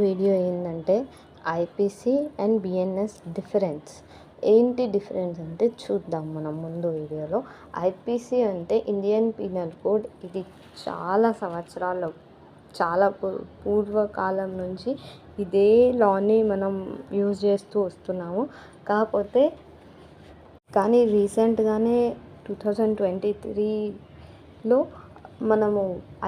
Video ఏంటంటే IPC and BNS difference difference అంటే చూద్దాం మనం ముందు వీడియోలో. ఐపీసీ అంటే ఇండియన్ పీనల్ కోడ్. ఇది చాలా సంవత్సరాలు, చాలా పూర్వకాలం నుంచి ఇదే లాని మనం యూజ్ చేస్తూ వస్తున్నాము. కానీ రీసెంట్గానే 2023లో మనము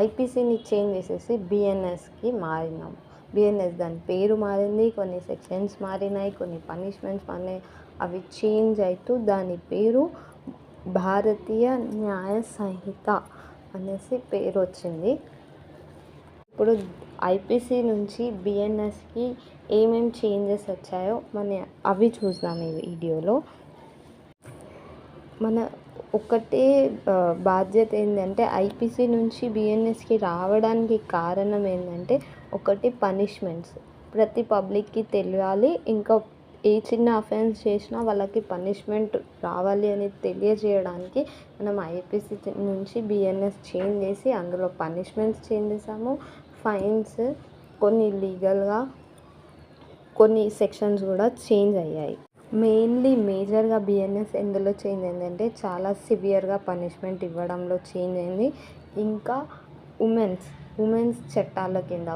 ఐపీసీని చేంజ్ చేసేసి బిఎన్ఎస్కి మారినాము. బిఎన్ఎస్ దాని పేరు మారింది, కొన్ని సెక్షన్స్ మారినాయి, కొన్ని పనిష్మెంట్స్ మారినాయి. అవి చేంజ్ అవుతూ దాని పేరు భారతీయ న్యాయ సంహిత అనేసి పేరు వచ్చింది. ఇప్పుడు ఐపీసీ నుంచి బిఎన్ఎస్కి ఏమేమి చేంజెస్ వచ్చాయో అవి చూద్దాం ఈ వీడియోలో. మన ఒకటే బాధ్యత ఏంటంటే ఐపీసీ నుంచి బిఎన్ఎస్కి రావడానికి కారణం ఏంటంటే ఒకటి పనిష్మెంట్స్ ప్రతి పబ్లిక్కి తెలియాలి. ఇంకా ఏ చిన్న అఫెన్స్ చేసినా వాళ్ళకి పనిష్మెంట్ రావాలి అని తెలియజేయడానికి మనం ఐపీసీ నుంచి బిఎన్ఎస్ చేంజ్ చేసి అందులో పనిష్మెంట్స్ చేంజ్ చేసాము, ఫైన్స్, కొన్ని లీగల్గా కొన్ని సెక్షన్స్ కూడా చేంజ్ అయ్యాయి. మేజర్గా బిఎన్ఎస్ ఎందులో చేంజ్ అయిందంటే చాలా సివియర్గా పనిష్మెంట్ ఇవ్వడంలో చేంజ్ అయింది. ఇంకా ఉమెన్స్ చట్టాల కింద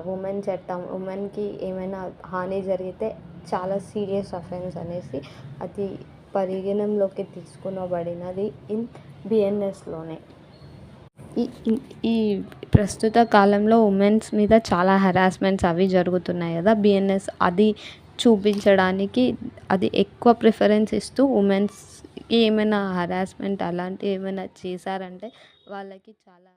ఉమెన్కి ఏమైనా హాని జరిగితే చాలా సీరియస్ అఫెన్స్ అనేసి అది పరిగణనలోకి తీసుకునబడినది బిఎన్ఎస్లోనే. ఈ ప్రస్తుత కాలంలో ఉమెన్స్ మీద చాలా హెరాస్మెంట్స్ అవి జరుగుతున్నాయి కదా. బిఎన్ఎస్ అది చూపించడానికి అది ఎక్కువ ప్రిఫరెన్స్ ఇస్తూ ఉమెన్స్కి ఏమైనా హెరాస్మెంట్ అలాంటివి ఏమైనా చేశారంటే వాళ్ళకి చాలా